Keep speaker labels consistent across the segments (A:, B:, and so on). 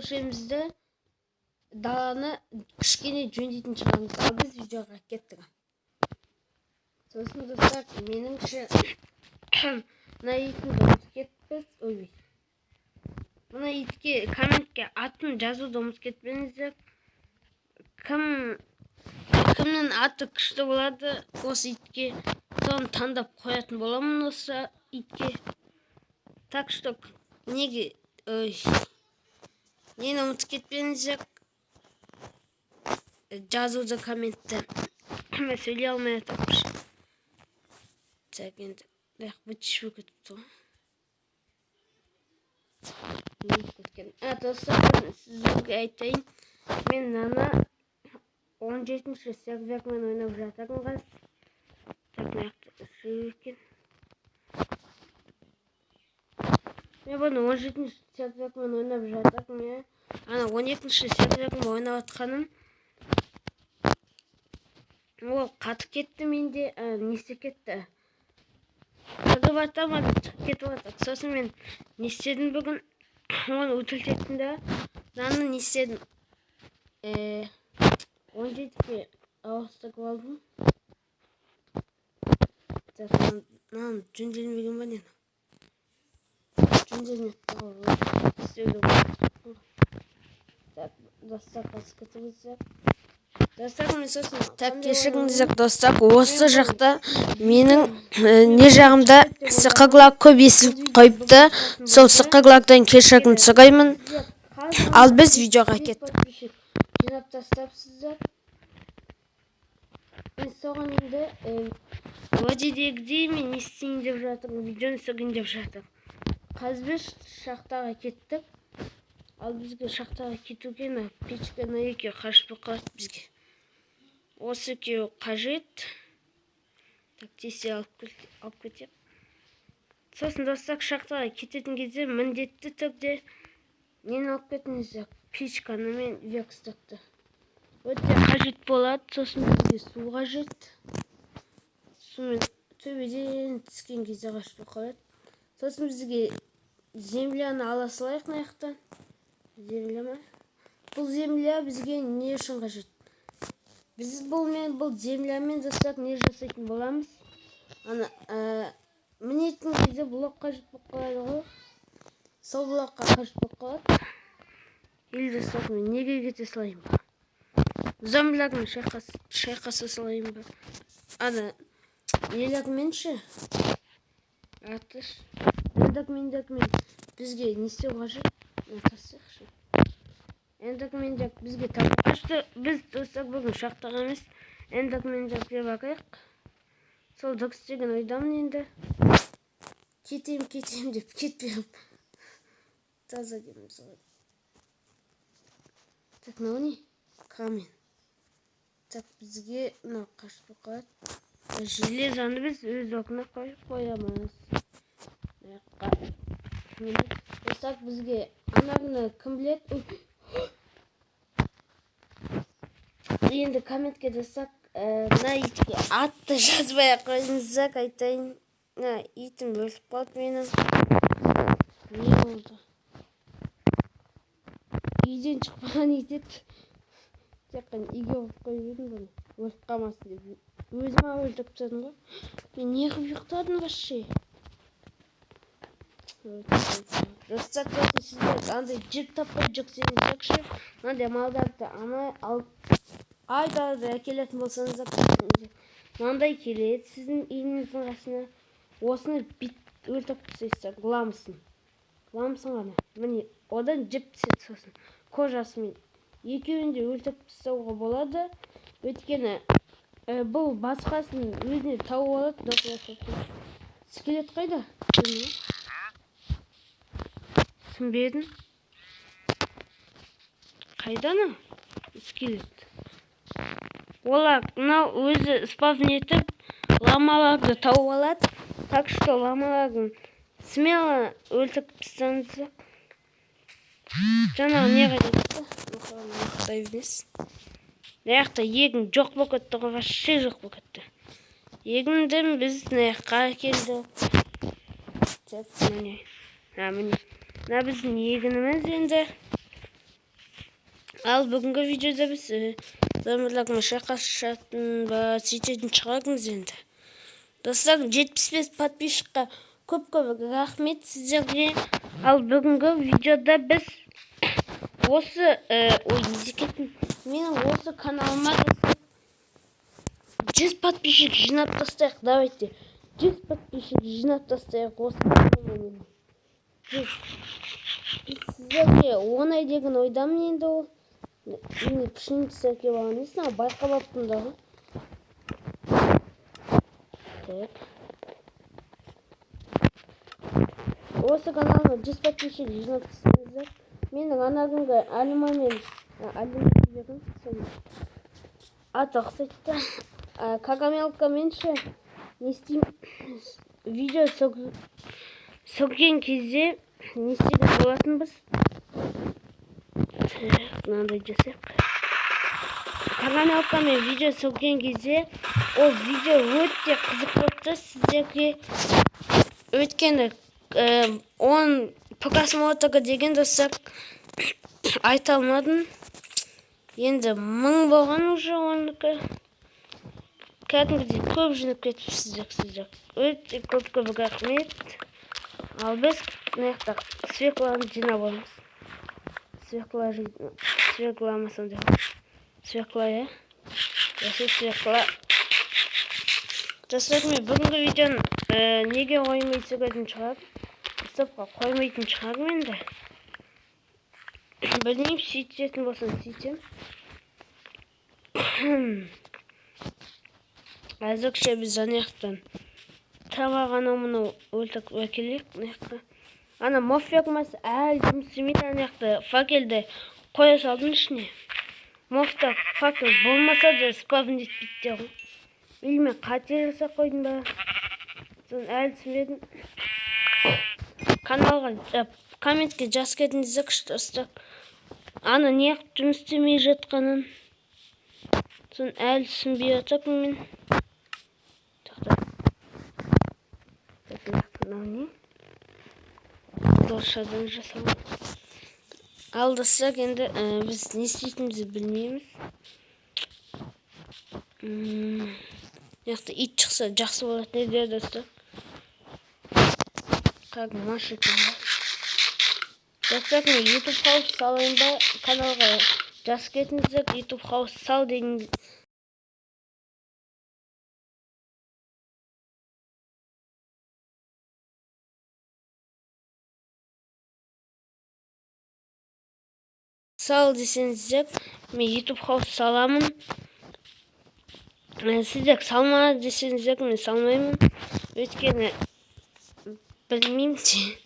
A: көшемізді даланы кішкене жөндейтін шығармыз. Ал біз видеоға кеттік. Сосын достар, меніңше мына итін ұмытып кетпіз. Ой. Мына итке комментке атын жазуды ұмытып кетпеңіздер. Кімнің аты күшті болады осы итке, соны таңдап қоятын боламын осы итке. Так что нені ұмытып кетпеңіздер. Жазуды комментте. Мен сөйлей алмай жатырмын. Так, енді бітішіп кетіпті ғой. Достар, сіздерге айтайын. Мен мынаны 17-ші сервермен ойнап жатырмын. Так, мынақты екен. Мен бұны 17-ші сервермен ойнап жатырмын. Ана 12-ші сервермен ойнап атқаным. Ол қатып кетті менде, несі кетті. Тағы батамады, шығып кетіп атыр. Сосын мен не істедім бүгін? Оны өтілтеттім да. Мынаны не істедім? 17-ге ауыстырып алдым. Мынаны жөнделмеген ба нені? Жөнделмепті ғой. Істеуді ғой. Так, достар, қасып кетіңіздер. Так, кешіріңіздер достар, осы жақта менің не жағымда сықырлар көп есіп қойыпты. Сол сықырлардан кешірім сұраймын. Ал біз видеоға кеттік. Жинап тастапсыздар. Мен соған енді уәдедегідей мен не істейін деп жатырмын, видеоны түсірейін деп жатырмын. Қазір біз шахтаға кеттік. Ал бізге шахтаға кетуге печка екеуі қажет қалады бізге. Осы екеуі қажет. Так, тесе алып кетем. Сосын достар, шахтаға кететін кезде міндетті түрде нені алып кетіңіздер? Печканы мен верстакты. Өте қажет болады. Сосын бізге су қажет. Сумен төбеден түскен кезде қажет қалады. Сосын бізге земляны ала салайық маяқтан. Земля ма? Бұл земля бізге не үшін қажет? Біз бұл землямен достар не жасайтын боламыз? Мінетін кезде блок қажет болып қалады ғой. Сол блокқа қажет болып қалады. Или достар, мен неге кете салайын ба? Зомбилармен шайқаса салайын ба? Нелермен ше? Атыш. Эндокмен бізге не істеу қажет? Атасықшы. Эндокмен бізге табу қажет. Біз достар бүгін шахтаға емес, эндокмен деп бақайық. Сол дұрыс деген ойдамын енді. Кетем деп кетпеймін. Таза деміз ғой. Так, мынау не? Камень. Так, бізге мынау қажет болып қалады. Железаны біз өз орнына қоямыз. Достар, бізге анағыны кім біледі? Енді комментке достар, мына итке атты жазбай қойыңыздар, айтайын. Итім өліп қалды менің. Не болды? Үйден шықпаған ит еді. Тек қана үйге қойып қойып едім бұны. Өліп қалмасын деп. Өзім өлтіріп тастадым ғой. Мен не қылып ұйықтадым вообще? Достар, сіздер андай жіп таппай жүрсеңіздерші, мынандай малдарды айдалды әкелетін болсаңыздар, мынандай келеді сіздің үйіңіздің қасына. Осыны бит өлтіріп тастайсыздар, ғыламысын ғана. Міне, одан жіп түседі сосын. Кожасымен екеуін де өлтіріп тастауға болады. Өйткені бұл басқасын өзіне тауып алады. Скелет қайда? Түсінбедім. Қайданы? Скелет. Олар мынау өзі спавн етіп ламаларды тауып алады. Так что ламалардың смело өлтіріп тастаңыздар. Жаңағы не қайда кетті? Мақтай емес. Наяқта егін жоқ болып кетті ғой, вообще жоқ болып кетті. Егінді біз наяққа келді. Міне. Мына біздің егініміз енді. Ал бүгінгі видеода біз зомбилармен шайқасатын ба сөйтетін шығармыз енді. Достар, 75 подписчикқа көп рахмет сіздерге. Ал бүгінгі видеода біз осы менің осы каналыма 100 подписчик жинап тастайық. Давайте 100 подписчик жинап тастайық осы каналыма. Сіздерге оңай деген ойдамын енді ол. Мені пішін түсіріп алған есін, байқап алыппын дағы. Так. Осы каналыма 100 подписчик жинап тастаңыздар. Менің анагімгі Алимамен аты ұқсайды. Кагамелка менше не істеймін, видео сөрген кезде не істеген болатынбыз. Мынандай жасайық. Кагамелкамен видео сөрген кезде ол видео өте қызық болыпты сіздерге. Өйткені он просмотрға деген достар айта алмадым. Енді 1000 болған уже оныкі. Кәдімгідей көп жинап кетіпсіздер. Өте көп рахмет. Ал біз мынаяқта свекланы жинап аламыз. Свекламасам деп. Свекла, я? Свекла. Достар, мен бүгінгі видеоны неге қоймай түсіретін шығар? Стопқа қоймайтын шығармын енді. Білмеймін, сөйтетін болсам сөйтем. Әзірше біз анаяқтан табағана мұны өлтіріп әкелейік. Ана моффермасы әлі жұмыс істемейді. Анаяқты факелді қоя салдың ішіне. Мофта факел болмаса да спавн етпейді ғой. Білмей қате жасап қойдым ба. Соны әлі түсінбедім. Каналға комментке жаз кетіңіздер достар. Ана неғып жұмыс істемей жатқанын. Соны әлі түсінбей жатырмын мен. Доршадан жасалған. Ал достар, енді біз не істейтінімізді білмейміз. Яқты ит шықса жақсы болады еді достар. Как машина. Достар, мен YouTube хаус салайын ба, каналға жас кетіңіздер. YouTube хаус сал деген сал десеңіздер, мен YouTube хаус саламын. Сіздер салма десеңіздер, мен салмаймын. Өйткені білмеймін де.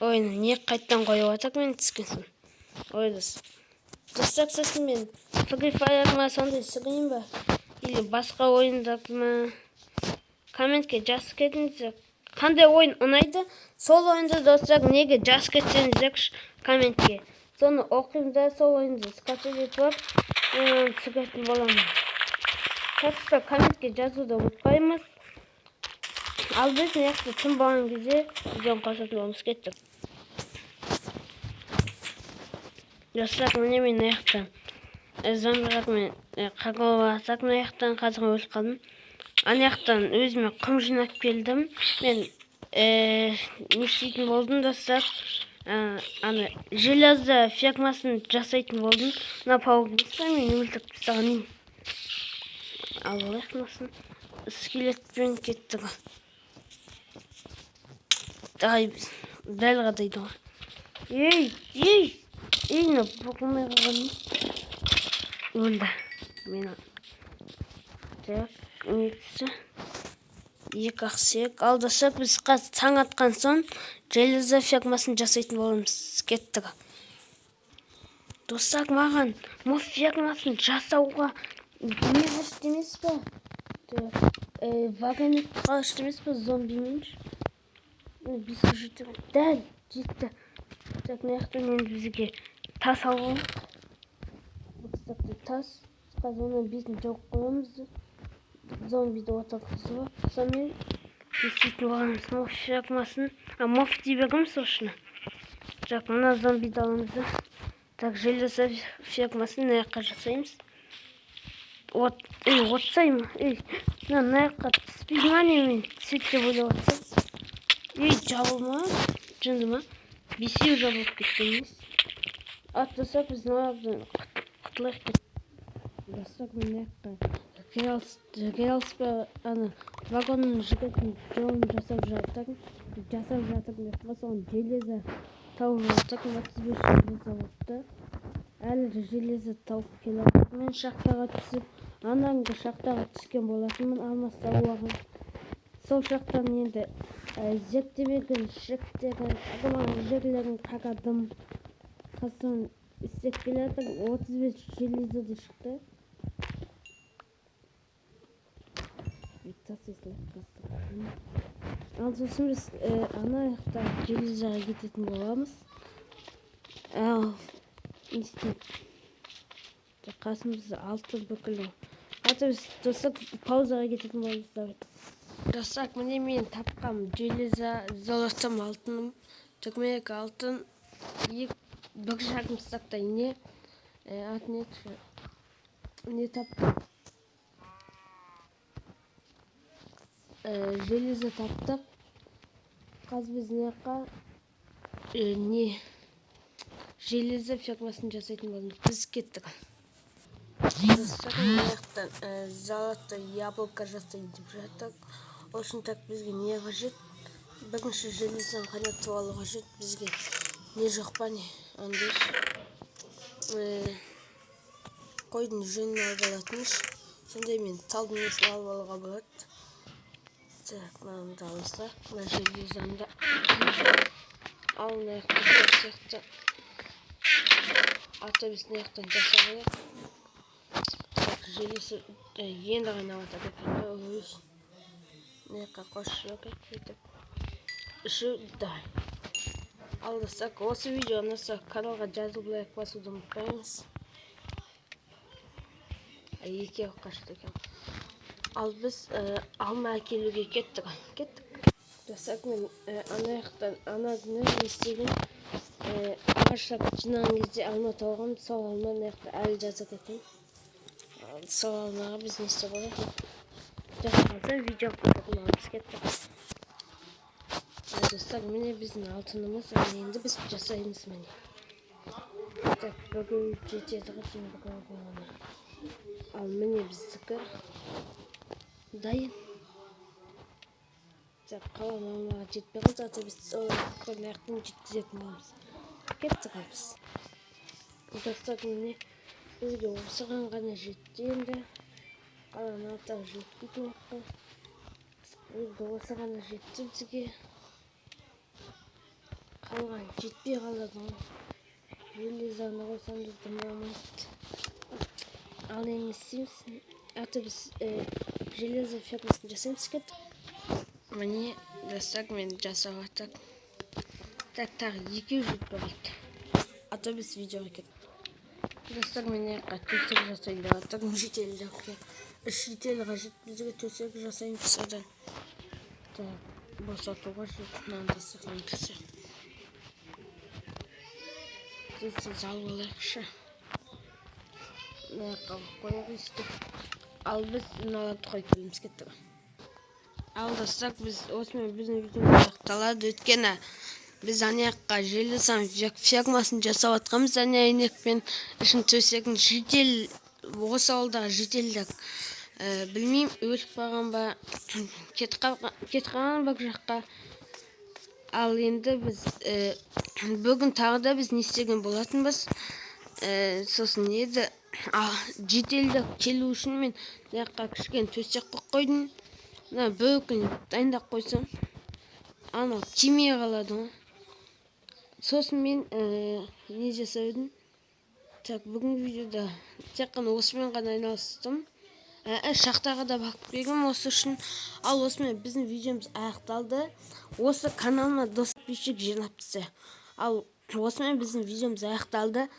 A: Ойны не қайттан қойып атақ мен түскен соң. Ой достар, сосын мен Free Fire'ма сондай сығайын ба? Или басқа ойындарды ма? Комментке жазып кетіңіздер. Қандай ойын ұнайды? Сол ойынды достар неге жазып кетсеңіздер комментке. Соны оқимын да сол ойынды скачать етіп алып, сығайтын боламын. Тәтті комментке жазуды ұмытпаймыз. Ал біз неяқты түн болған кезде видеоны қосатын боламыз. Кеттік. Достар, міне мен неяқтан зомбилармен қағылып неяқтан қазір өліп қалдым. Анаяқтан өзіме құм жинап келдім. Мен не істейтін болдым достар. Ана железо фермасын жасайтын болдым. Мына пауырмызды мен өлтіріп тастағанын. Ал олайық насын. Скелетпен кетті ғой. Дәл қадайды ғой. Ей, мына бұқылмай қалғаным. Өлді. Мені. Так, нетісі. Екі ақсек. Алдасақ біз таң атқан соң железо фермасын жасайтын боламыз. Кетті ғой. Достар, маған моф фермасын жасауға не қашты емес па? Вагонет қашты емес па зомбимен? Бізге жетті. Дәл жетті. Так, неяқтан енді бізге тас алған. Тас. Қазір оны бетін жоқ қойымызды. Зомбиді отырғызуға. Сонымен естейтін болғанымыз моф фермасын. Моф дей бергім сошына. Жоқ, мына зомбиді аламызды. Так, железо фермасын мына жаққа жасаймыз. Отсайым. Мына жаққа түспейді ма немен? Түседі деп ойлап отырсам. Жабылма. Жынды ма? Бесеу жабылып кеткен емес. Аттасақ біз мынаудан құтылайық деп. Бастап мына жаққа гелспа вагонның жігітін жолын жасап жатыр деп соған железо тауып жатыр. 35 железо болыпты. Әлі железо тауып келеді. Мен шахтаға түсіп, анаңғы шахтаға түскен болатынмын. Алмас табылған. Сол шахтан енді зерттемеген, шектеген, жерлерін қарадым. Қасын істеп келеді. 35 железоды шықты. Ал сосын біз ана жақта железоға кететін боламыз. Қасымызда 6 бүкілі. Аты біз достап паузаға кететін боламыз. Достап, міне мен тапқам железо, золотым, алтыным, түкмек алтын, бір жарым стактай не таптым. Железо таптық. Қазір біз мына жаққа железо фермасын жасайтын боламыз. Біз кеттік. Достар, мына жақтан золото яблоко жасайын деп жатыр. Осыны так бізге не қажет? Бірінші железоны қайнатып алу қажет. Бізге не жоқ па не? Қойдың жүнін алып алатынбыз. Сондай мен талдың несін алып алуға болады. Так, мынаны алсақ, мына железоны да ал мына жақта автобус мына жақтан жасап алайық. Так, железо енді қайнап жатыр екен. Мына жаққа қосып жіберейік. Үшеу дай. Алдырсақ, осы видеоны каналға жазылып лайк басуды ұмытпаңыз. Екеуі қашты екен. Ал біз алма әкелуге кеттік. Достар, мен ана жақтан ана күні естеген ағаштар жинаған кезде алма тауған. Сол алма мына жақта әлі жазық екен. Сол алмаға біз не істеп алайық? Жасағанса видео қойдық, кеттік. Достар, міне біздің алтынымыз. Енді біз жасаймыз міне. Так, бүгін жетеді ғой. Ал міне біздікі дайын. Так, қалған алмаға жетпей қалды. Ата біз көмектің жеткізетін боламыз. Кеттік біз. Достар, міне бізге осыған ғана жетті енді. Қалған алтағы жетпейтін екен. Енді осы ғана жетті бізге. Қалған жетпей қалады. Железоны қойсам да дымламайды. Ал енді істейміз. Аты біз железо фермасын жасаймыз кеттік. Міне достар, мен жасап жатыр. Так, екеу жетіп барайды. Аты біз видеоға кеттік. Достар, мен төсек жасайын деп жатыр. Жетелдерге. 3 жетел қажет бізге төсек жасаймыз содан. Босатуға жетіп төсек. Сіз алып алайықшы. Мына қойып істеп. Ал біз мыналарды қойып келеміз кеттік. Ал достар, біз осымен біздің видеомыз аяқталады. Өйткені біз ана жаққа железо фермасын жасап жатқанбыз. Ана әйнекпен ішін төсегін жетел осы ауылдағы жетелдер білмеймін, өліп қалған ба, кетіп қалған ба жаққа. Ал енді біз бүгін тағы да біз не істеген болатынбыз. Сосын еді жетелдер келу үшін мен жаққа кішкене төсек қойдым. Бір күн дайындап қойсам, анау тимей қалады. Сосын мен не жасадым. Так, бүгінгі видеода тек қана осымен ғана айналыстым. Шахтаға да бақып келгем осы үшін. Ал осымен біздің видеомыз аяқталды. Осы каналыма дос подписчик жинапты. Ал осымен біздің видеомыз аяқталды.